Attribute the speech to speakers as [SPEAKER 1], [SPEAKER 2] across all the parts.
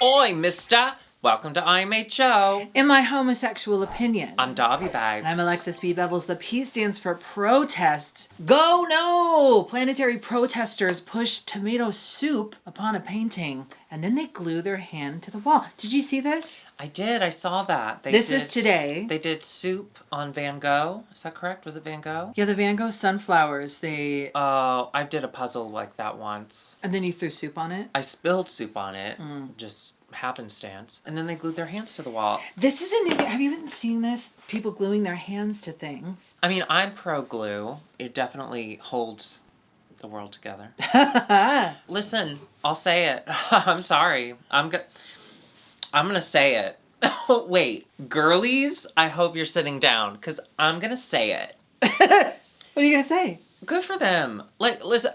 [SPEAKER 1] Oi, mister! Welcome to IMHO.
[SPEAKER 2] In my homosexual opinion.
[SPEAKER 1] I'm Dobby Bags.
[SPEAKER 2] I'm Alexis B. Bevels. The P stands for protest. Go no! Planetary protesters push tomato soup upon a painting, and then they glue their hand to the wall. Did you see this?
[SPEAKER 1] I did. I saw that.
[SPEAKER 2] This is today.
[SPEAKER 1] They did soup on Van Gogh. Is that correct? Was it Van Gogh?
[SPEAKER 2] Yeah, the Van Gogh sunflowers.
[SPEAKER 1] Oh, I did a puzzle like that once.
[SPEAKER 2] And then you threw soup on it?
[SPEAKER 1] I spilled soup on it. Just happenstance. And then they glued their hands to the wall.
[SPEAKER 2] This is a new thing. Have you even seen this? People gluing their hands to things.
[SPEAKER 1] I mean, I'm pro glue. It definitely holds the world together. Listen, I'll say it. I'm sorry. I'm gonna say it. Wait, girlies, I hope you're sitting down, because I'm gonna say it.
[SPEAKER 2] What are you gonna say?
[SPEAKER 1] Good for them. Like, listen,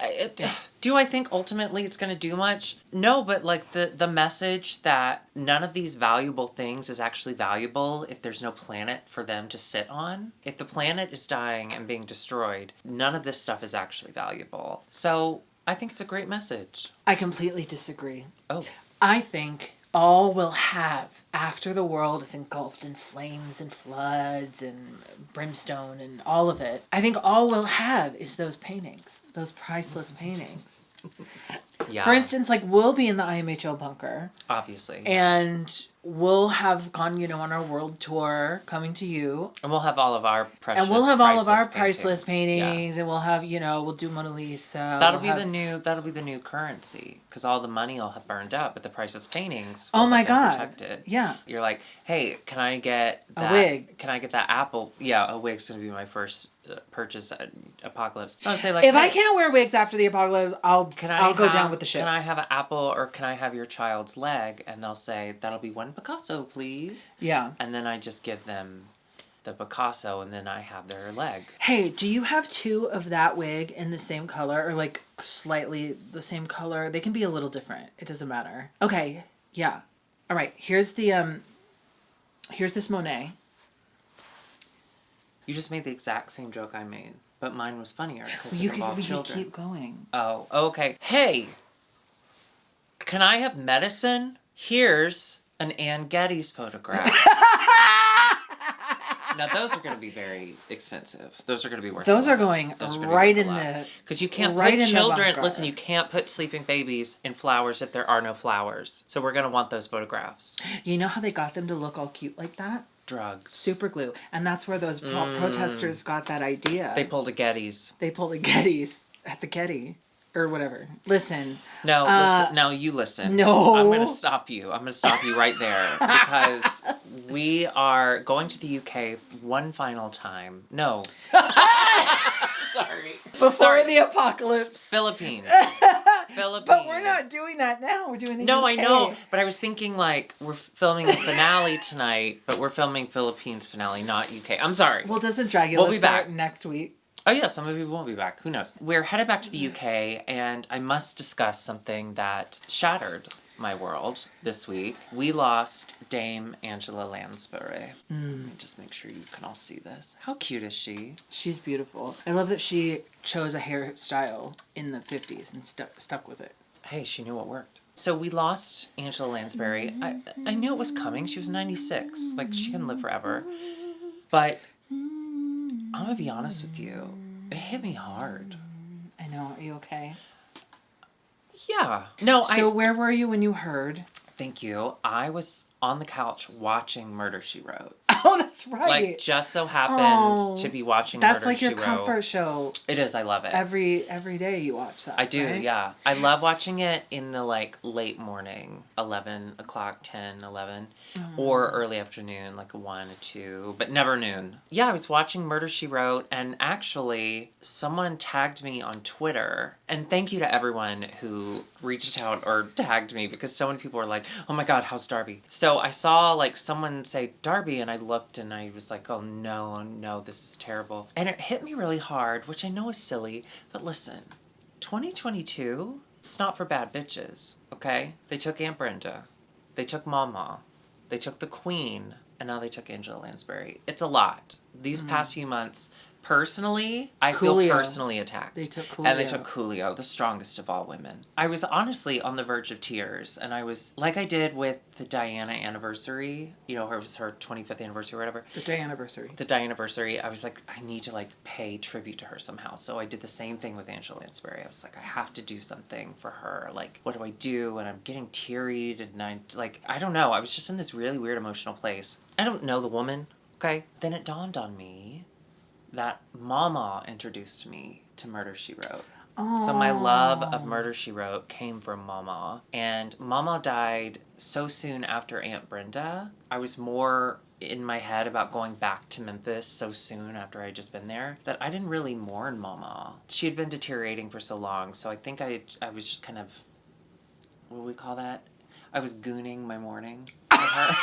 [SPEAKER 1] do I think ultimately it's gonna do much? No, but like the message that none of these valuable things is actually valuable if there's no planet for them to sit on. If the planet is dying and being destroyed, none of this stuff is actually valuable. So I think it's a great message.
[SPEAKER 2] I completely disagree.
[SPEAKER 1] Oh.
[SPEAKER 2] I think all we'll have after the world is engulfed in flames and floods and brimstone and all of it, I think all we'll have is those paintings, those priceless paintings.
[SPEAKER 1] Yeah.
[SPEAKER 2] For instance, like, we'll be in the IMHO bunker.
[SPEAKER 1] Obviously.
[SPEAKER 2] And we'll have gone, on our world tour coming to you.
[SPEAKER 1] And we'll have all of our priceless
[SPEAKER 2] paintings. Yeah. And we'll have, we'll do Mona Lisa.
[SPEAKER 1] That'll be the new currency, because all the money will have burned up, but the priceless paintings will
[SPEAKER 2] oh my
[SPEAKER 1] have been
[SPEAKER 2] God.
[SPEAKER 1] protected.
[SPEAKER 2] Yeah.
[SPEAKER 1] You're like, hey, can I get that?
[SPEAKER 2] A wig.
[SPEAKER 1] Can I get that apple? Yeah, a wig's going to be my first purchase at Apocalypse. I'll say
[SPEAKER 2] if I can't wear wigs after the apocalypse, I'll go down with the ship.
[SPEAKER 1] Can I have an apple, or can I have your child's leg? And they'll say, that'll be one Picasso, please.
[SPEAKER 2] Yeah.
[SPEAKER 1] And then I just give them the Picasso, and then I have their leg.
[SPEAKER 2] Hey, do you have two of that wig in the same color, or like slightly the same color? They can be a little different. It doesn't matter. Okay. Yeah. All right. Here's this Monet.
[SPEAKER 1] You just made the exact same joke I made, but mine was funnier because
[SPEAKER 2] You
[SPEAKER 1] it involved
[SPEAKER 2] can
[SPEAKER 1] children.
[SPEAKER 2] keep going.
[SPEAKER 1] Oh, okay. Hey, can I have medicine? Here's an Ann Getty's photograph. Now, those are going to be very expensive. Those are going to be worth
[SPEAKER 2] Those are going right in the...
[SPEAKER 1] Because you can't
[SPEAKER 2] right
[SPEAKER 1] put
[SPEAKER 2] in
[SPEAKER 1] children...
[SPEAKER 2] the
[SPEAKER 1] Listen, you can't put sleeping babies in flowers if there are no flowers. So we're going to want those photographs.
[SPEAKER 2] You know how they got them to look all cute like that?
[SPEAKER 1] Drugs.
[SPEAKER 2] Super glue. And that's where those protesters got that idea.
[SPEAKER 1] They pulled a Getty's.
[SPEAKER 2] They pulled a Getty's at the Getty. Or whatever. Listen.
[SPEAKER 1] No, listen. Now you listen.
[SPEAKER 2] No.
[SPEAKER 1] I'm going to stop you. I'm going to stop you right there. Because we are going to the UK one final time. No. Sorry.
[SPEAKER 2] Before the apocalypse.
[SPEAKER 1] Philippines.
[SPEAKER 2] But we're not doing that now. We're doing the
[SPEAKER 1] No,
[SPEAKER 2] UK.
[SPEAKER 1] I know. But I was thinking, like, we're filming the finale tonight, but we're filming Philippines finale, not UK. I'm sorry.
[SPEAKER 2] Well, doesn't Dragula start next week?
[SPEAKER 1] Oh, yeah, some of you won't be back. Who knows? We're headed back to the UK, and I must discuss something that shattered my world this week. We lost Dame Angela Lansbury. Let me just make sure you can all see this. How cute is she?
[SPEAKER 2] She's beautiful. I love that she chose a hairstyle in the 50s and stuck with it.
[SPEAKER 1] Hey, she knew what worked. So we lost Angela Lansbury. I knew it was coming. She was 96. Like, she can live forever. But I'm gonna be honest with you. It hit me hard.
[SPEAKER 2] I know. Are you okay?
[SPEAKER 1] Yeah. No,
[SPEAKER 2] So where were you when you heard?
[SPEAKER 1] Thank you. I was on the couch watching Murder, She Wrote.
[SPEAKER 2] Oh, that's right.
[SPEAKER 1] Like, just so happened to be watching Murder,
[SPEAKER 2] That's like
[SPEAKER 1] She
[SPEAKER 2] your
[SPEAKER 1] Wrote.
[SPEAKER 2] comfort show.
[SPEAKER 1] It is. I love it.
[SPEAKER 2] Every day you watch that.
[SPEAKER 1] I do,
[SPEAKER 2] right?
[SPEAKER 1] yeah. I love watching it in the, like, late morning, 11 o'clock, 10, 11, or early afternoon, like 1 or 2, but never noon. Yeah, I was watching Murder, She Wrote, and actually, someone tagged me on Twitter, and thank you to everyone who reached out or tagged me, because so many people were like, oh my God, how's Darby? So I saw, like, someone say Darby, and I looked, and I was like, oh no, this is terrible. And it hit me really hard, which I know is silly, but listen, 2022, it's not for bad bitches, okay? They took Aunt Brenda. They took Mama. They took the Queen. And now they took Angela Lansbury. It's a lot. These past few months Personally, I feel
[SPEAKER 2] Coolio.
[SPEAKER 1] personally attacked.
[SPEAKER 2] They took Coolio.
[SPEAKER 1] And they took Coolio, the strongest of all women. I was honestly on the verge of tears, and I was, like I did with the Diana anniversary, you know, it was her 25th anniversary or whatever.
[SPEAKER 2] The Diana-versary.
[SPEAKER 1] The Diana-versary, I was like, I need to, like, pay tribute to her somehow. So I did the same thing with Angela Lansbury. I was like, I have to do something for her. Like, what do I do? And I'm getting teary-eyed, and I don't know. I was just in this really weird emotional place. I don't know the woman, okay? Then it dawned on me that Mama introduced me to Murder, She Wrote.
[SPEAKER 2] Aww.
[SPEAKER 1] So my love of Murder, She Wrote came from Mama. And Mama died so soon after Aunt Brenda. I was more in my head about going back to Memphis so soon after I had just been there that I didn't really mourn Mama. She had been deteriorating for so long, so I think I was just kind of, what do we call that? I was gooning my mourning with her.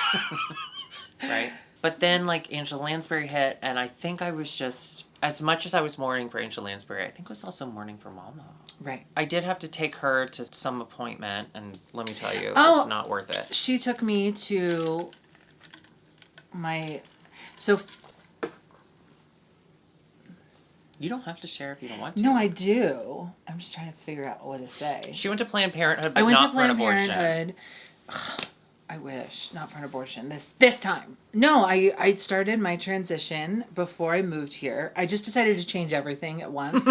[SPEAKER 1] Right? But then, like, Angela Lansbury hit, and I think I was just, as much as I was mourning for Angela Lansbury, I think I was also mourning for Mama.
[SPEAKER 2] Right.
[SPEAKER 1] I did have to take her to some appointment, and let me tell you, it's not worth it.
[SPEAKER 2] She took me to my,
[SPEAKER 1] You don't have to share if you don't want to.
[SPEAKER 2] No, I do. I'm just trying to figure out what to say.
[SPEAKER 1] She went to Planned Parenthood, but
[SPEAKER 2] I went
[SPEAKER 1] not
[SPEAKER 2] to Planned
[SPEAKER 1] for an abortion.
[SPEAKER 2] Parenthood. I wish. Not for an abortion. This time. No, I started my transition before I moved here. I just decided to change everything at once.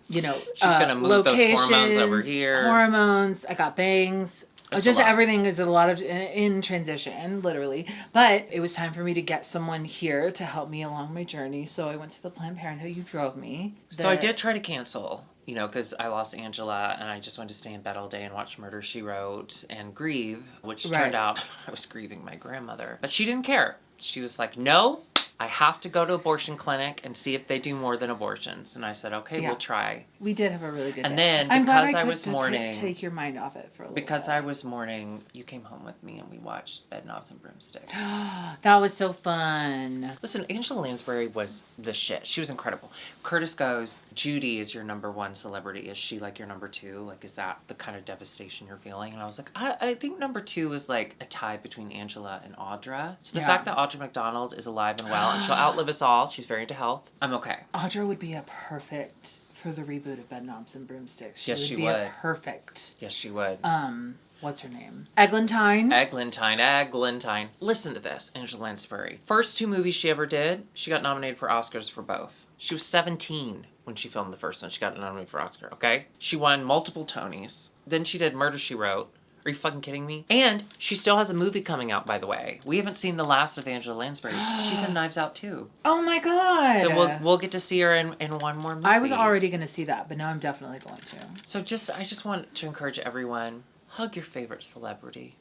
[SPEAKER 2] You know,
[SPEAKER 1] she's gonna move those hormones over here.
[SPEAKER 2] Hormones. I got bangs. Just everything is a lot of in transition, literally. But it was time for me to get someone here to help me along my journey. So I went to the Planned Parenthood. You drove me.
[SPEAKER 1] So I did try to cancel, you know, because I lost Angela and I just wanted to stay in bed all day and watch Murder, She Wrote and grieve, which turned out I was grieving my grandmother. But she didn't care. She was like, no, I have to go to abortion clinic and see if they do more than abortions. And I said, okay, we'll try.
[SPEAKER 2] We did have a really good day.
[SPEAKER 1] And then,
[SPEAKER 2] I'm
[SPEAKER 1] because
[SPEAKER 2] glad
[SPEAKER 1] I was mourning...
[SPEAKER 2] take your mind off it for a little
[SPEAKER 1] Because
[SPEAKER 2] bit.
[SPEAKER 1] I was mourning, you came home with me and we watched Bed Knobs and Broomsticks.
[SPEAKER 2] That was so fun.
[SPEAKER 1] Listen, Angela Lansbury was the shit. She was incredible. Curtis goes, Judy is your number one celebrity. Is she like your number two? Like, is that the kind of devastation you're feeling? And I was like, I think number two is like a tie between Angela and Audra. So the fact that Audra McDonald is alive and well and she'll outlive us all. She's very into health. I'm okay.
[SPEAKER 2] Audra would be a perfect for the reboot of Bed Knobs and Broomsticks.
[SPEAKER 1] Yes, she
[SPEAKER 2] would.
[SPEAKER 1] would.
[SPEAKER 2] Perfect.
[SPEAKER 1] Yes, she would.
[SPEAKER 2] What's her name? Eglantine.
[SPEAKER 1] Eglantine. Listen to this, Angela Lansbury. First two movies she ever did, she got nominated for Oscars for both. She was 17 when she filmed the first one. She got nominated for Oscar, okay? She won multiple Tonys. Then she did Murder, She Wrote. Are you fucking kidding me? And she still has a movie coming out, by the way. We haven't seen the last of Angela Lansbury. She's in Knives Out too.
[SPEAKER 2] Oh my god!
[SPEAKER 1] So we'll get to see her in one more movie.
[SPEAKER 2] I was already going to see that, but now I'm definitely going to.
[SPEAKER 1] So I just want to encourage everyone, hug your favorite celebrity.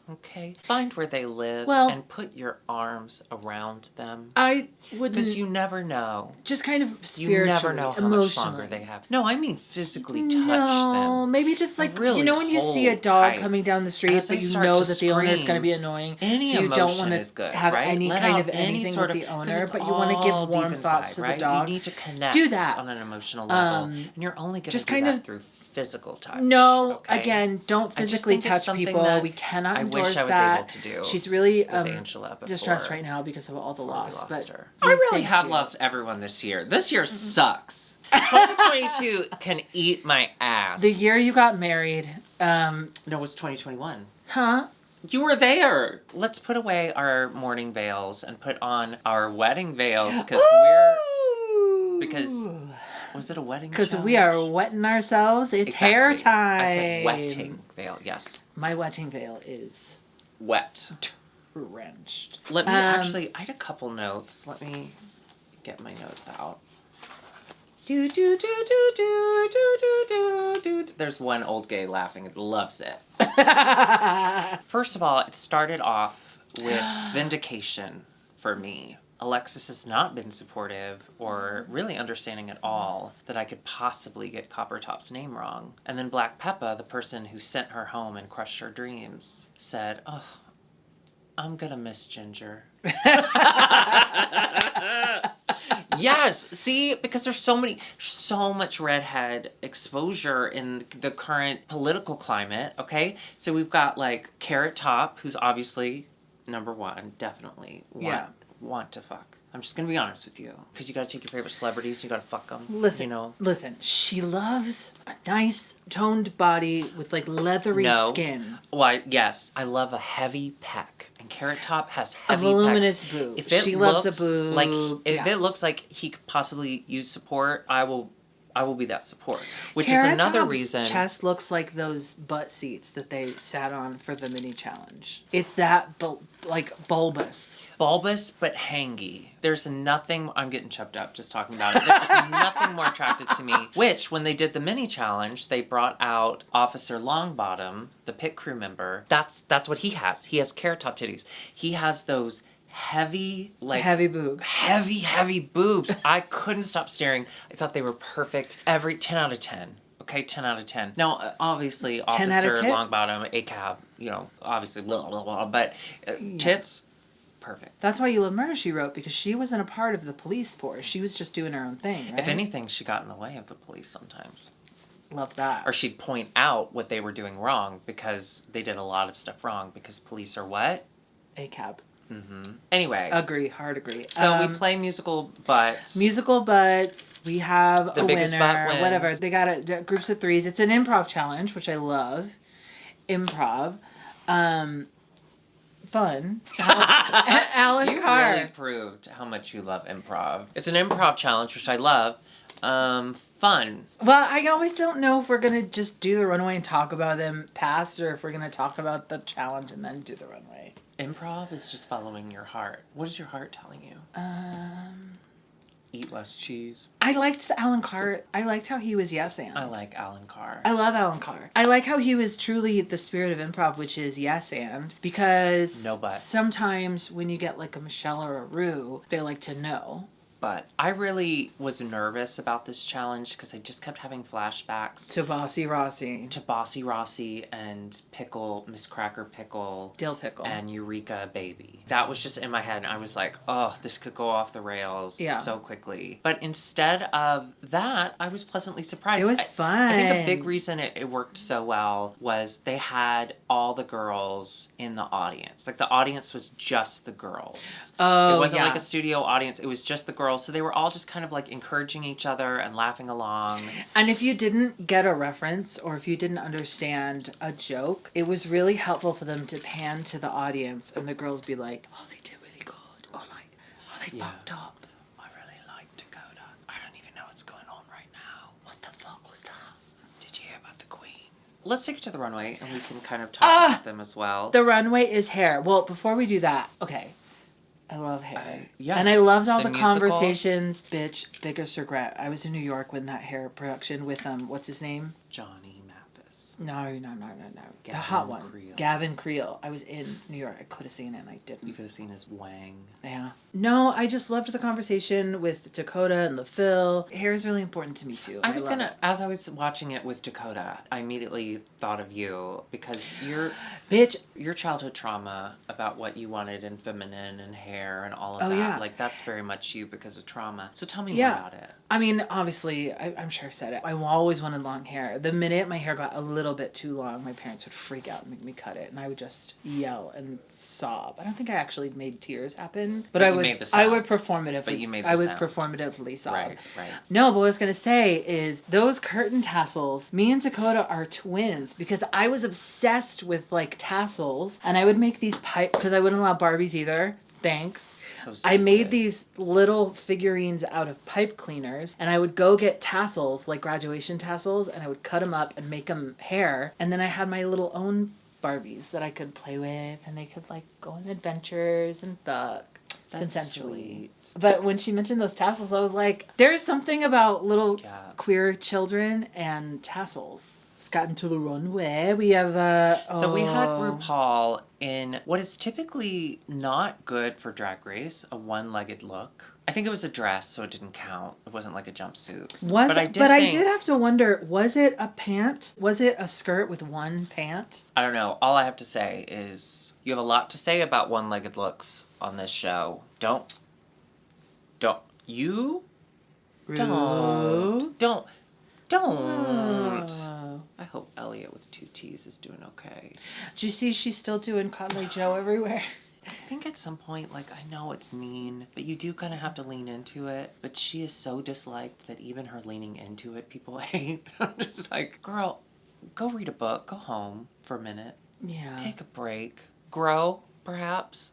[SPEAKER 1] Okay? Find where they live and put your arms around them.
[SPEAKER 2] I wouldn't...
[SPEAKER 1] Because you never know.
[SPEAKER 2] Just kind of spiritually,
[SPEAKER 1] you never know how much longer they have. No, I mean physically touch them.
[SPEAKER 2] Maybe just like,
[SPEAKER 1] really
[SPEAKER 2] you know when you see a dog
[SPEAKER 1] tight.
[SPEAKER 2] coming down the street, but you know that the owner is going to be annoying.
[SPEAKER 1] Any
[SPEAKER 2] so you
[SPEAKER 1] emotion
[SPEAKER 2] don't want
[SPEAKER 1] is good,
[SPEAKER 2] to have
[SPEAKER 1] right?
[SPEAKER 2] any
[SPEAKER 1] Let
[SPEAKER 2] kind
[SPEAKER 1] out
[SPEAKER 2] of
[SPEAKER 1] any
[SPEAKER 2] anything
[SPEAKER 1] sort
[SPEAKER 2] with
[SPEAKER 1] of,
[SPEAKER 2] the owner, but you
[SPEAKER 1] all
[SPEAKER 2] want to give warm
[SPEAKER 1] deep
[SPEAKER 2] thoughts
[SPEAKER 1] inside,
[SPEAKER 2] to
[SPEAKER 1] right?
[SPEAKER 2] the dog.
[SPEAKER 1] You need to connect
[SPEAKER 2] do that
[SPEAKER 1] on an emotional level. And you're only going to do
[SPEAKER 2] kind
[SPEAKER 1] that
[SPEAKER 2] of,
[SPEAKER 1] through physical touch.
[SPEAKER 2] No,
[SPEAKER 1] okay?
[SPEAKER 2] Again, don't physically touch people. We cannot endorse that.
[SPEAKER 1] I wish I was able to do.
[SPEAKER 2] She's really
[SPEAKER 1] Angela
[SPEAKER 2] distressed right now because of all the loss. But
[SPEAKER 1] her. I really have lost everyone this year. This year sucks. 2022 can eat my ass.
[SPEAKER 2] The year you got married.
[SPEAKER 1] No, it was 2021.
[SPEAKER 2] Huh?
[SPEAKER 1] You were there. Let's put away our mourning veils and put on our wedding veils because was it a wedding?
[SPEAKER 2] Because we are wetting ourselves. It's hair time.
[SPEAKER 1] I said wetting veil. Yes.
[SPEAKER 2] My wetting veil is
[SPEAKER 1] wet.
[SPEAKER 2] Drenched.
[SPEAKER 1] Let me I had a couple notes. Let me get my notes out. Do do do do do do do do. There's one old gay laughing. It loves it. First of all, it started off with vindication for me. Alexis has not been supportive or really understanding at all that I could possibly get Coppertop's name wrong. And then Black Peppa, the person who sent her home and crushed her dreams, said, oh, I'm gonna miss Ginger. Yes, see, because there's so much redhead exposure in the current political climate, okay? So we've got like Carrot Top, who's obviously number one, definitely want to fuck. I'm just gonna be honest with you, because you gotta take your favorite celebrities, you gotta fuck them.
[SPEAKER 2] Listen,
[SPEAKER 1] you know.
[SPEAKER 2] Listen. She loves a nice toned body with like leathery skin.
[SPEAKER 1] Well, yes, I love a heavy pec, and Carrot Top has heavy
[SPEAKER 2] a voluminous
[SPEAKER 1] pecs.
[SPEAKER 2] boob.
[SPEAKER 1] If it
[SPEAKER 2] She
[SPEAKER 1] looks
[SPEAKER 2] loves a boob.
[SPEAKER 1] like if it looks like he could possibly use support, I will be that support. Which
[SPEAKER 2] Carrot
[SPEAKER 1] is another
[SPEAKER 2] Top's
[SPEAKER 1] reason.
[SPEAKER 2] Chest looks like those butt seats that they sat on for the mini challenge. It's that bulbous.
[SPEAKER 1] Bulbous but hangy. There's nothing. I'm getting choked up just talking about it. There's nothing more attractive to me. Which, when they did the mini challenge, they brought out Officer Longbottom, the pit crew member. That's what he has. He has Carrot Top titties. He has those heavy
[SPEAKER 2] boobs.
[SPEAKER 1] Heavy boobs. I couldn't stop staring. I thought they were perfect. Every 10 out of 10. Okay, 10 out of 10. Now, obviously, Officer Longbottom, ACAB, obviously, blah, blah, blah, but tits. Perfect.
[SPEAKER 2] That's why you love Murder, She Wrote, because she wasn't a part of the police force. She was just doing her own thing, right?
[SPEAKER 1] If anything, she got in the way of the police sometimes.
[SPEAKER 2] Love that.
[SPEAKER 1] Or she'd point out what they were doing wrong, because they did a lot of stuff wrong, because police are what?
[SPEAKER 2] ACAB.
[SPEAKER 1] Mm-hmm. Anyway.
[SPEAKER 2] Hard agree.
[SPEAKER 1] So we play musical butts.
[SPEAKER 2] Musical butts. We have
[SPEAKER 1] the
[SPEAKER 2] a
[SPEAKER 1] biggest
[SPEAKER 2] winner.
[SPEAKER 1] butt wins.
[SPEAKER 2] Whatever. They got it. Groups of threes. It's an improv challenge, which I love. Improv. Fun. Alan
[SPEAKER 1] You
[SPEAKER 2] Carr.
[SPEAKER 1] really proved how much you love improv. It's an improv challenge, which I love. Fun.
[SPEAKER 2] Well, I always don't know if we're going to just do the runway and talk about them past, or if we're going to talk about the challenge and then do the runway.
[SPEAKER 1] Improv is just following your heart. What is your heart telling you? Eat less cheese.
[SPEAKER 2] I liked the Alan Carr. I liked how he was yes and.
[SPEAKER 1] I like Alan Carr.
[SPEAKER 2] I love Alan Carr. I like how he was truly the spirit of improv, which is yes and. Because sometimes when you get like a Michelle or a Rue, they like to know.
[SPEAKER 1] But I really was nervous about this challenge because I just kept having flashbacks
[SPEAKER 2] to Bossy
[SPEAKER 1] Rossi and Pickle, Miss Cracker Pickle,
[SPEAKER 2] Dill Pickle,
[SPEAKER 1] and Eureka Baby. That was just in my head, and I was like, oh, this could go off the rails so quickly. But instead of that, I was pleasantly surprised.
[SPEAKER 2] It was fun.
[SPEAKER 1] I think a big reason it worked so well was they had all the girls in the audience. Like, the audience was just the girls.
[SPEAKER 2] Oh,
[SPEAKER 1] it wasn't like a studio audience. It was just the girls. So they were all just kind of like encouraging each other and laughing along.
[SPEAKER 2] And if you didn't get a reference or if you didn't understand a joke, it was really helpful for them to pan to the audience and the girls be like, oh, they did really good. Or like, oh, they fucked up.
[SPEAKER 1] I really like Dakota. I don't even know what's going on right now.
[SPEAKER 2] What the fuck was that?
[SPEAKER 1] Did you hear about the Queen? Let's take it to the runway and we can kind of talk about them as well.
[SPEAKER 2] The runway is hair. Well, before we do that, okay. I love hair.
[SPEAKER 1] Yeah.
[SPEAKER 2] And I loved all the
[SPEAKER 1] musical
[SPEAKER 2] conversations. Bitch, biggest regret. I was in New York when that hair production with, what's his name?
[SPEAKER 1] Johnny Mathis.
[SPEAKER 2] No. The
[SPEAKER 1] Gavin
[SPEAKER 2] hot one.
[SPEAKER 1] Creel.
[SPEAKER 2] Gavin Creel. I was in New York. I could have seen it and I didn't.
[SPEAKER 1] You could have seen his wang.
[SPEAKER 2] Yeah. No, I just loved the conversation with Dakota and LaPhil. Hair is really important to me too.
[SPEAKER 1] As I was watching it with Dakota, I immediately thought of you because your childhood trauma about what you wanted in feminine and hair and all of that.
[SPEAKER 2] Yeah.
[SPEAKER 1] Like, that's very much you because of trauma. So tell me more about it.
[SPEAKER 2] I mean, obviously, I'm sure I've said it. I always wanted long hair. The minute my hair got a little bit too long, my parents would freak out and make me cut it. And I would just yell and sob. I don't think I actually made tears happen. But I would performatively.
[SPEAKER 1] But you made the
[SPEAKER 2] I would
[SPEAKER 1] sound.
[SPEAKER 2] performatively sob.
[SPEAKER 1] Right.
[SPEAKER 2] No, but what I was going to say is those curtain tassels, me and Dakota are twins because I was obsessed with like tassels and I would make these pipe because I wouldn't allow Barbies either. Thanks. I made these little figurines out of pipe cleaners and I would go get tassels, like graduation tassels, and I would cut them up and make them hair. And then I had my little own Barbies that I could play with and they could like go on adventures and fuck consensually.
[SPEAKER 1] Sweet.
[SPEAKER 2] But when she mentioned those tassels, I was like, there's something about little queer children and tassels. It's gotten to the runway. We have
[SPEAKER 1] So we had RuPaul in what is typically not good for Drag Race, a one-legged look. I think it was a dress, so it didn't count. It wasn't like a jumpsuit. I
[SPEAKER 2] did have to wonder, was it a pant? Was it a skirt with one pant?
[SPEAKER 1] I don't know. All I have to say is you have a lot to say about one-legged looks on this show. Don't. You
[SPEAKER 2] Rude.
[SPEAKER 1] don't.
[SPEAKER 2] Oh.
[SPEAKER 1] I hope Elliot with 2 T's is doing okay.
[SPEAKER 2] Do you see she's still doing Conley Joe everywhere?
[SPEAKER 1] I think at some point, like, I know it's mean, but you do kind of have to lean into it. But she is so disliked that even her leaning into it, people hate. I'm just like, girl, go read a book, go home for a minute.
[SPEAKER 2] Yeah.
[SPEAKER 1] Take a break. Grow, perhaps.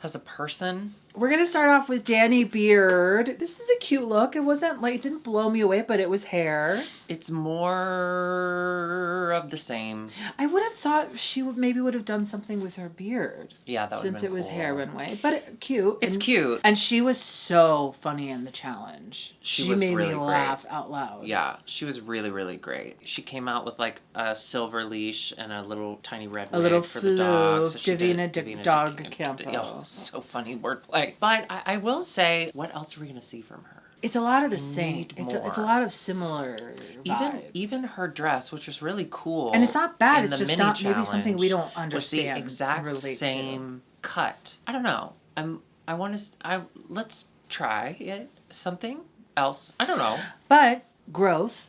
[SPEAKER 1] As a person.
[SPEAKER 2] We're going to start off with Danny Baird. This is a cute look. It wasn't like, it didn't blow me away, but it was hair.
[SPEAKER 1] It's more of the same.
[SPEAKER 2] I would have thought she would have done something with her beard.
[SPEAKER 1] Yeah, that would have been
[SPEAKER 2] Since it was
[SPEAKER 1] cool.
[SPEAKER 2] hair Runway. But cute.
[SPEAKER 1] It's cute.
[SPEAKER 2] And she was so funny in the challenge. She
[SPEAKER 1] was
[SPEAKER 2] made
[SPEAKER 1] really
[SPEAKER 2] me laugh out loud.
[SPEAKER 1] Yeah, she was really, really great. She came out with like a silver leash and a little tiny red wig for the dog. So
[SPEAKER 2] Davina Dog Campo.
[SPEAKER 1] Oh, so funny wordplay. But I will say, what else are we going to see from her?
[SPEAKER 2] It's a lot of the same.
[SPEAKER 1] Need
[SPEAKER 2] It's a
[SPEAKER 1] more.
[SPEAKER 2] lot of similar vibes.
[SPEAKER 1] Even her dress, which was really cool.
[SPEAKER 2] And it's not bad.
[SPEAKER 1] in
[SPEAKER 2] It's
[SPEAKER 1] the
[SPEAKER 2] just
[SPEAKER 1] mini
[SPEAKER 2] not maybe something we
[SPEAKER 1] challenge,
[SPEAKER 2] don't understand.
[SPEAKER 1] Was the exact
[SPEAKER 2] relate
[SPEAKER 1] same cut. I don't know. Let's try it. Something else. I don't know.
[SPEAKER 2] But growth.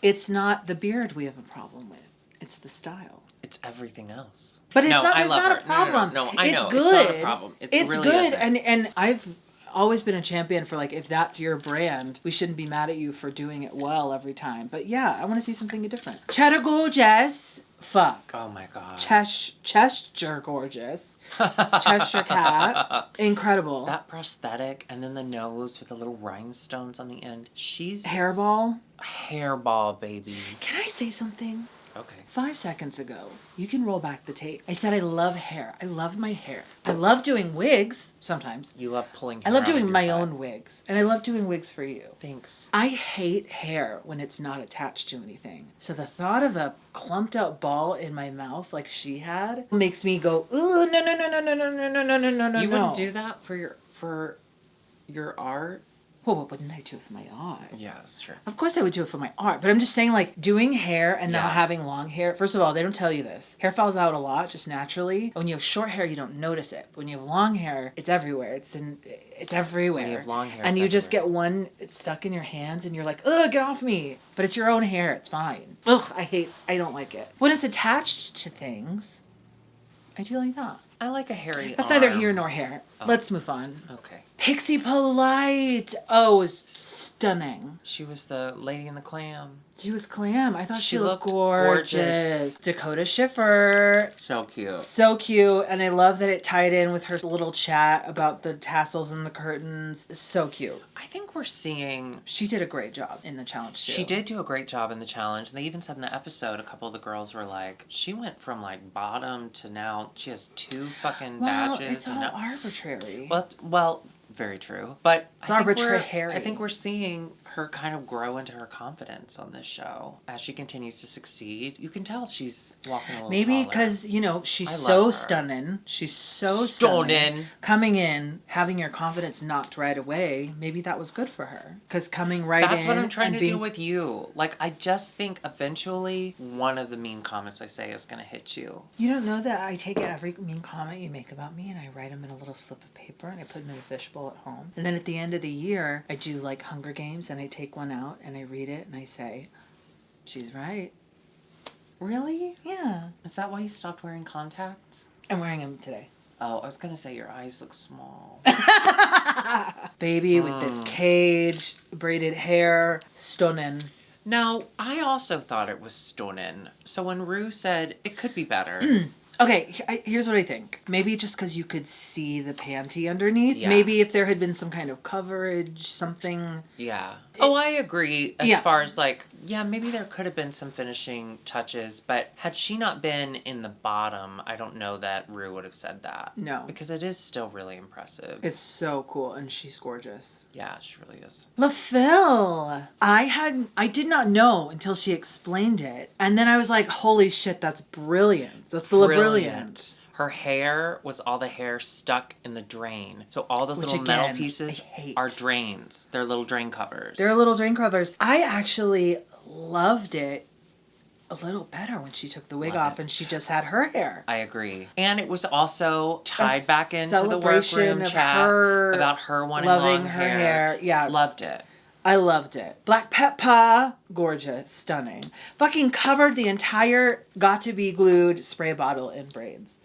[SPEAKER 1] It's
[SPEAKER 2] It's not the beard we have a problem with. It's the style.
[SPEAKER 1] It's everything else.
[SPEAKER 2] But it's
[SPEAKER 1] No,
[SPEAKER 2] not.
[SPEAKER 1] I
[SPEAKER 2] There's
[SPEAKER 1] love
[SPEAKER 2] not
[SPEAKER 1] her.
[SPEAKER 2] a problem.
[SPEAKER 1] No, I know.
[SPEAKER 2] It's good.
[SPEAKER 1] It's not a problem. It really
[SPEAKER 2] good,
[SPEAKER 1] isn't.
[SPEAKER 2] and I've always been a champion for like, if that's your brand, we shouldn't be mad at you for doing it well every time. But yeah, I want to see something different. Cheddar gorgeous. Fuck.
[SPEAKER 1] Oh my god.
[SPEAKER 2] Cheshire gorgeous. Cheshire cat. Incredible.
[SPEAKER 1] That prosthetic and then the nose with the little rhinestones on the end. She's
[SPEAKER 2] Hairball.
[SPEAKER 1] Hairball, baby.
[SPEAKER 2] Can I say something?
[SPEAKER 1] Okay.
[SPEAKER 2] 5 seconds ago, you can roll back the tape. I said I love hair. I love my hair. I love doing wigs sometimes.
[SPEAKER 1] You love pulling
[SPEAKER 2] I
[SPEAKER 1] hair
[SPEAKER 2] love
[SPEAKER 1] out of
[SPEAKER 2] doing
[SPEAKER 1] your
[SPEAKER 2] my
[SPEAKER 1] butt.
[SPEAKER 2] own wigs. And I love doing wigs for you.
[SPEAKER 1] Thanks.
[SPEAKER 2] I hate hair when it's not attached to anything. So the thought of a clumped out ball in my mouth like she had makes me go, ooh, no, no, no, no, no, no, no, no, no, no, no.
[SPEAKER 1] You wouldn't do that for your art?
[SPEAKER 2] Well, what wouldn't I do it for my art?
[SPEAKER 1] Yeah, that's true.
[SPEAKER 2] Of course I would do it for my art, but I'm just saying, like, doing hair and now
[SPEAKER 1] Yeah.
[SPEAKER 2] having long hair. First of all, they don't tell you this. Hair falls out a lot just naturally. When you have short hair, you don't notice it. When you have long hair, it's everywhere. It's everywhere.
[SPEAKER 1] When you have long hair,
[SPEAKER 2] and
[SPEAKER 1] it's
[SPEAKER 2] you just get
[SPEAKER 1] everywhere.
[SPEAKER 2] one it's stuck in your hands, and you're like, ugh, get off me. But it's your own hair. It's fine. Ugh, I don't like it. When it's attached to things, I do like that.
[SPEAKER 1] I like a hairy
[SPEAKER 2] That's
[SPEAKER 1] arm.
[SPEAKER 2] neither here nor here.
[SPEAKER 1] Oh.
[SPEAKER 2] Let's move on.
[SPEAKER 1] Okay.
[SPEAKER 2] Pixie Polite. Oh, it was stunning.
[SPEAKER 1] She was the lady in the clam.
[SPEAKER 2] She was clam. I thought she looked
[SPEAKER 1] looked
[SPEAKER 2] gorgeous. Dakota Schiffer.
[SPEAKER 1] So cute.
[SPEAKER 2] So cute. And I love that it tied in with her little chat about the tassels and the curtains. So cute.
[SPEAKER 1] I think we're seeing...
[SPEAKER 2] She did a great job in the challenge, too.
[SPEAKER 1] She did do a great job in the challenge. And they even said in the episode, a couple of the girls were like, she went from like bottom to now she has 2 fucking
[SPEAKER 2] Well,
[SPEAKER 1] badges.
[SPEAKER 2] it's all
[SPEAKER 1] now...
[SPEAKER 2] arbitrary.
[SPEAKER 1] Well, very true. But
[SPEAKER 2] It's
[SPEAKER 1] I think
[SPEAKER 2] arbitrary.
[SPEAKER 1] I think we're seeing her kind of grow into her confidence on this show. As she continues to succeed, you can tell she's walking a little
[SPEAKER 2] Maybe
[SPEAKER 1] taller.
[SPEAKER 2] because, you know, she's
[SPEAKER 1] I
[SPEAKER 2] so
[SPEAKER 1] love her.
[SPEAKER 2] stunning. She's so
[SPEAKER 1] Stunning.
[SPEAKER 2] stunning. Coming in, having your confidence knocked right away, maybe that was good for her. Because coming right in
[SPEAKER 1] That's what I'm trying
[SPEAKER 2] and
[SPEAKER 1] to
[SPEAKER 2] being...
[SPEAKER 1] do with you. Like, I just think eventually one of the mean comments I say is going to hit you.
[SPEAKER 2] You don't know that I take every mean comment you make about me and I write them in a little slip of paper and I put them in a fishbowl at home. And then at the end of the year, I do like Hunger Games and I take one out and I read it and I say, she's right.
[SPEAKER 1] Really?
[SPEAKER 2] Yeah.
[SPEAKER 1] Is that why you stopped wearing contacts?
[SPEAKER 2] I'm wearing them today.
[SPEAKER 1] Oh, I was going to say your eyes look small.
[SPEAKER 2] Baby with this cage, braided hair, stunning.
[SPEAKER 1] No, I also thought it was stunning. So when Rue said it could be better...
[SPEAKER 2] Okay, here's what I think. Maybe just because you could see the panty underneath.
[SPEAKER 1] Yeah.
[SPEAKER 2] Maybe if there had been some kind of coverage, something.
[SPEAKER 1] Yeah. Oh, I agree. As
[SPEAKER 2] Yeah.
[SPEAKER 1] far as like, yeah, maybe there could have been some finishing touches, but had she not been in the bottom, I don't know that Rue would have said that.
[SPEAKER 2] No.
[SPEAKER 1] Because it is still really impressive.
[SPEAKER 2] It's so cool and she's gorgeous.
[SPEAKER 1] Yeah, she really is.
[SPEAKER 2] LaPhil. I did not know until she explained it. And then I was like, holy shit, that's brilliant. That's brilliant.
[SPEAKER 1] Her hair was all the hair stuck in the drain. So all those
[SPEAKER 2] Which,
[SPEAKER 1] little metal
[SPEAKER 2] again,
[SPEAKER 1] pieces
[SPEAKER 2] I hate.
[SPEAKER 1] are drains. They're little drain covers.
[SPEAKER 2] They're little drain covers. I actually loved it a little better when she took the wig
[SPEAKER 1] Love
[SPEAKER 2] off
[SPEAKER 1] it.
[SPEAKER 2] and she just had her hair.
[SPEAKER 1] I agree. And it was also tied
[SPEAKER 2] A
[SPEAKER 1] back into the
[SPEAKER 2] celebration
[SPEAKER 1] workroom
[SPEAKER 2] of
[SPEAKER 1] chat
[SPEAKER 2] her
[SPEAKER 1] about her wanting
[SPEAKER 2] loving
[SPEAKER 1] long
[SPEAKER 2] her hair. Yeah.
[SPEAKER 1] Loved it.
[SPEAKER 2] I loved it. Black Peppa, gorgeous, stunning. Fucking covered the entire got to be glued spray bottle in braids.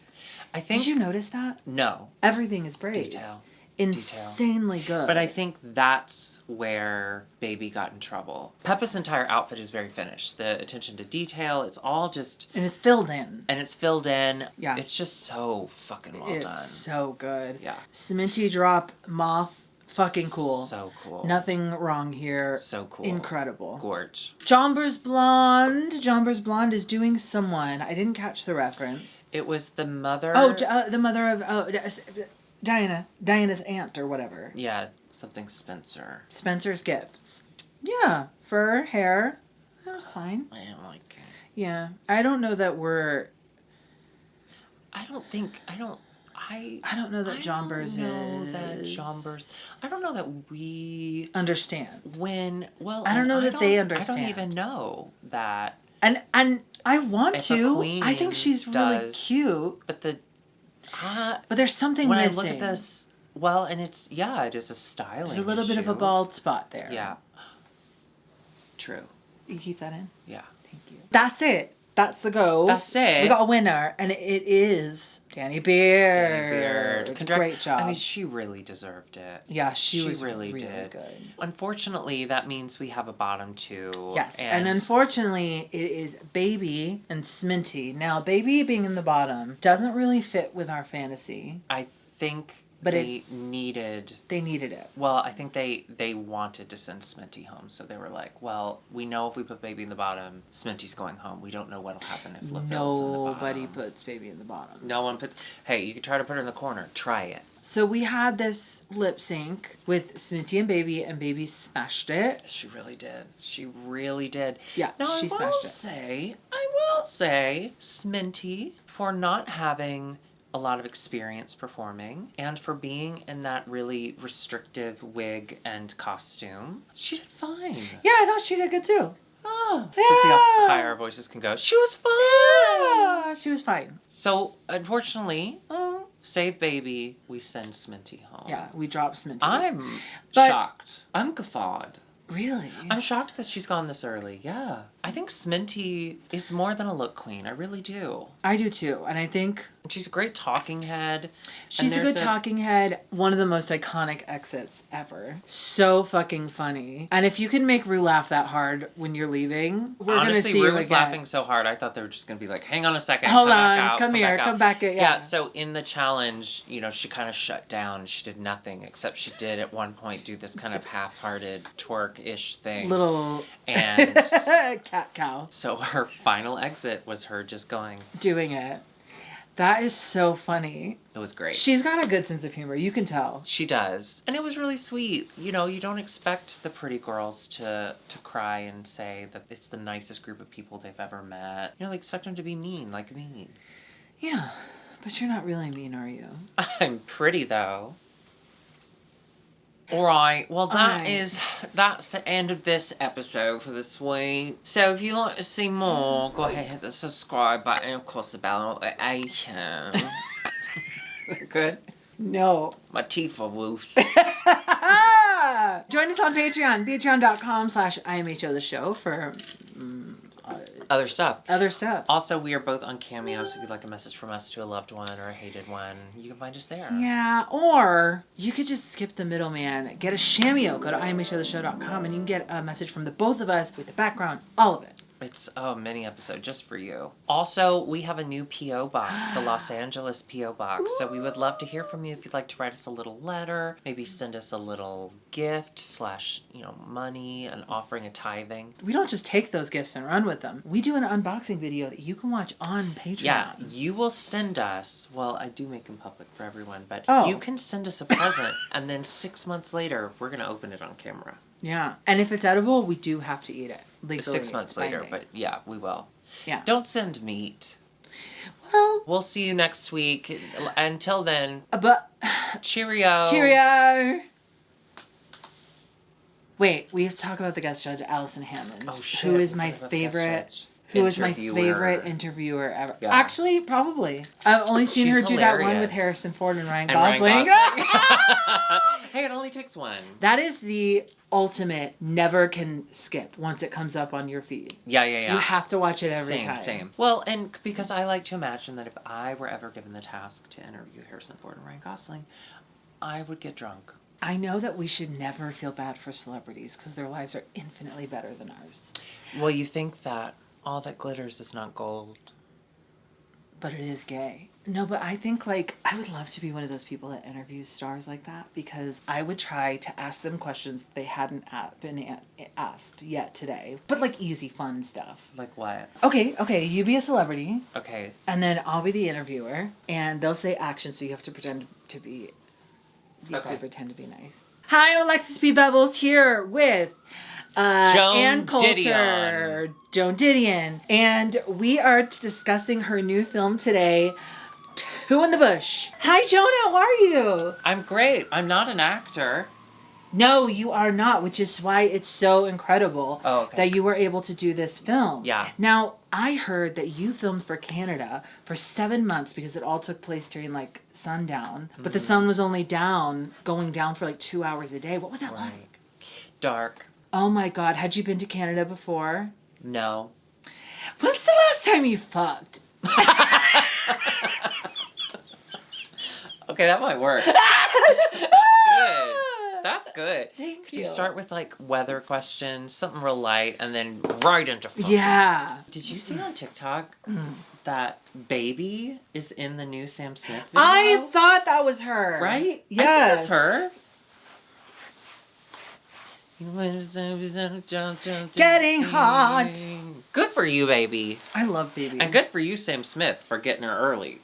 [SPEAKER 1] I think...
[SPEAKER 2] Did you notice that?
[SPEAKER 1] No.
[SPEAKER 2] Everything is braids.
[SPEAKER 1] Detail.
[SPEAKER 2] Insanely good.
[SPEAKER 1] But I think that's where Baby got in trouble. Peppa's entire outfit is very finished. The attention to detail, it's all just...
[SPEAKER 2] And it's filled in.
[SPEAKER 1] Yeah. It's just so fucking well done.
[SPEAKER 2] It's so good.
[SPEAKER 1] Yeah.
[SPEAKER 2] Sminty Drop moth, fucking cool.
[SPEAKER 1] So cool.
[SPEAKER 2] Nothing wrong here.
[SPEAKER 1] So cool.
[SPEAKER 2] Incredible.
[SPEAKER 1] Gorge.
[SPEAKER 2] Jombers Blonde. Jombers Blonde is doing someone. I didn't catch the reference.
[SPEAKER 1] It was the mother...
[SPEAKER 2] the mother of... Diana. Diana's aunt or whatever.
[SPEAKER 1] Yeah, something Spencer.
[SPEAKER 2] Spencer's Gifts. Yeah. Fur, hair. That was fine.
[SPEAKER 1] I don't like it.
[SPEAKER 2] Yeah. I don't know that we're...
[SPEAKER 1] I don't know that
[SPEAKER 2] Jombers
[SPEAKER 1] I don't know that we...
[SPEAKER 2] understand.
[SPEAKER 1] I
[SPEAKER 2] don't know that they understand.
[SPEAKER 1] I don't even know that...
[SPEAKER 2] And I want to. I think she's really cute.
[SPEAKER 1] But
[SPEAKER 2] but there's something
[SPEAKER 1] when
[SPEAKER 2] missing.
[SPEAKER 1] I look at this, and it is a styling
[SPEAKER 2] There's a little bit of a bald spot there.
[SPEAKER 1] Yeah. True.
[SPEAKER 2] You keep that in?
[SPEAKER 1] Yeah.
[SPEAKER 2] Thank you. That's it. That's the goal.
[SPEAKER 1] That's it.
[SPEAKER 2] We got a winner, and it is Danny Baird. Great job.
[SPEAKER 1] I mean, she really deserved it.
[SPEAKER 2] Yeah, she was
[SPEAKER 1] really
[SPEAKER 2] did. Good.
[SPEAKER 1] Unfortunately, that means we have a bottom two.
[SPEAKER 2] Yes, and unfortunately, it is Baby and Sminty. Now, Baby being in the bottom doesn't really fit with our fantasy.
[SPEAKER 1] I think...
[SPEAKER 2] But
[SPEAKER 1] they needed
[SPEAKER 2] it.
[SPEAKER 1] Well, I think they wanted to send Sminty home, so they were like, well, we know if we put Baby in the bottom, Sminty's going home. We don't know what'll happen if LaVille's in the bottom.
[SPEAKER 2] Nobody puts Baby in the bottom.
[SPEAKER 1] No one puts... Hey, you could try to put her in the corner. Try it.
[SPEAKER 2] So we had this lip sync with Sminty and Baby smashed it.
[SPEAKER 1] She really did. She really did.
[SPEAKER 2] Yeah,
[SPEAKER 1] now,
[SPEAKER 2] she smashed it.
[SPEAKER 1] I will say, Sminty, for not having... a lot of experience performing, and for being in that really restrictive wig and costume, she did fine.
[SPEAKER 2] Yeah, I thought she did good too.
[SPEAKER 1] Oh, yeah. Let's see how high our voices can go. She was fine.
[SPEAKER 2] Yeah, she was fine.
[SPEAKER 1] So, unfortunately, save Baby, we send Sminty home.
[SPEAKER 2] Yeah, we drop Sminty.
[SPEAKER 1] I'm shocked. I'm guffawed.
[SPEAKER 2] Really?
[SPEAKER 1] I'm shocked that she's gone this early. Yeah. I think Sminty is more than a look queen. I really do.
[SPEAKER 2] I do too. And I think...
[SPEAKER 1] she's a great talking head.
[SPEAKER 2] She's a good talking head. One of the most iconic exits ever. So fucking funny. And if you can make Rue laugh that hard when you're leaving, we're going to see you again. Honestly, Rue was
[SPEAKER 1] laughing so hard, I thought they were just going to be like, hang on a second.
[SPEAKER 2] Hold on. Come here. Come back.
[SPEAKER 1] Yeah, so in the challenge, she kind of shut down. She did nothing, except she did at one point do this kind of half-hearted twerk-ish thing.
[SPEAKER 2] Little...
[SPEAKER 1] And...
[SPEAKER 2] cat cow.
[SPEAKER 1] So her final exit was her just going...
[SPEAKER 2] doing it. That is so funny.
[SPEAKER 1] It was great.
[SPEAKER 2] She's got a good sense of humor. You can tell.
[SPEAKER 1] She does. And it was really sweet. You don't expect the pretty girls to cry and say that it's the nicest group of people they've ever met. They expect them to be mean, like me.
[SPEAKER 2] Yeah, but you're not really mean, are you?
[SPEAKER 1] I'm pretty, though. Alright, well that's the end of this episode for this week. So if you'd like to see more, go ahead and hit the subscribe button and of course the bell notification.
[SPEAKER 2] Good? No.
[SPEAKER 1] My teeth are loose.
[SPEAKER 2] Join us on Patreon. Patreon.com/IMHOtheSHOw for...
[SPEAKER 1] Other stuff. Also, we are both on Cameo, so if you'd like a message from us to a loved one or a hated one, you can find us there.
[SPEAKER 2] Yeah, or you could just skip the middleman. Get a Cameo. Go to IMHOtheSHOW.com and you can get a message from the both of us with the background, all of it.
[SPEAKER 1] It's a mini episode just for you. Also, we have a new P.O. box, a Los Angeles P.O. box. So we would love to hear from you if you'd like to write us a little letter, maybe send us a little gift / money, an offering, a tithing.
[SPEAKER 2] We don't just take those gifts and run with them. We do an unboxing video that you can watch on Patreon.
[SPEAKER 1] Yeah, you will send us, I do make them public for everyone, but you can send us a present and then 6 months later, we're going to open it on camera.
[SPEAKER 2] Yeah, and if it's edible, we do have to eat it legally.
[SPEAKER 1] 6 months later, but yeah, we will.
[SPEAKER 2] Yeah.
[SPEAKER 1] Don't send meat.
[SPEAKER 2] Well,
[SPEAKER 1] we'll see you next week. Until then, cheerio.
[SPEAKER 2] Cheerio. Wait, we have to talk about the guest judge, Allison Hammond, who is my favorite. Who is my favorite interviewer ever? Yeah. Actually, probably. I've only seen her do that one with Harrison Ford and Ryan Gosling.
[SPEAKER 1] Hey, it only takes one.
[SPEAKER 2] That is the ultimate never can skip once it comes up on your feed.
[SPEAKER 1] Yeah.
[SPEAKER 2] You have to watch it every time.
[SPEAKER 1] Same. Well, and because I like to imagine that if I were ever given the task to interview Harrison Ford and Ryan Gosling, I would get drunk.
[SPEAKER 2] I know that we should never feel bad for celebrities because their lives are infinitely better than ours.
[SPEAKER 1] Well, you think that all that glitters is not gold.
[SPEAKER 2] But it is gay. No, but I think, like, I would love to be one of those people that interviews stars like that because I would try to ask them questions they hadn't been asked yet today. But, like, easy, fun stuff.
[SPEAKER 1] Like what?
[SPEAKER 2] Okay, you be a celebrity.
[SPEAKER 1] Okay.
[SPEAKER 2] And then I'll be the interviewer. And they'll say action, so you have to pretend to be... nice. Hi, I'm Alexis B. Bubbles here with... Ann Coulter, Joan Didion, and we are discussing her new film today, Two in the Bush. Hi, Joan, how are you?
[SPEAKER 1] I'm great. I'm not an actor.
[SPEAKER 2] No, you are not, which is why it's so incredible that you were able to do this film.
[SPEAKER 1] Yeah.
[SPEAKER 2] Now, I heard that you filmed for Canada for 7 months because it all took place during, like, sundown, but the sun was only going down for, like, 2 hours a day. What was that like?
[SPEAKER 1] Dark.
[SPEAKER 2] Oh my God, had you been to Canada before?
[SPEAKER 1] No.
[SPEAKER 2] When's the last time you fucked?
[SPEAKER 1] Okay, that might work. That's good.
[SPEAKER 2] Thank you.
[SPEAKER 1] You start with like weather questions, something real light, and then right into fucking.
[SPEAKER 2] Yeah.
[SPEAKER 1] Did you see on TikTok that Baby is in the new Sam Smith video?
[SPEAKER 2] I thought that was her.
[SPEAKER 1] Right?
[SPEAKER 2] Yes.
[SPEAKER 1] I think that's her.
[SPEAKER 2] Getting hot.
[SPEAKER 1] Good for you, Baby.
[SPEAKER 2] I love Baby.
[SPEAKER 1] And good for you, Sam Smith, for getting her early.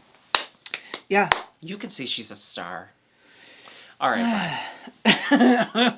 [SPEAKER 2] Yeah.
[SPEAKER 1] You can see she's a star. All right, bye.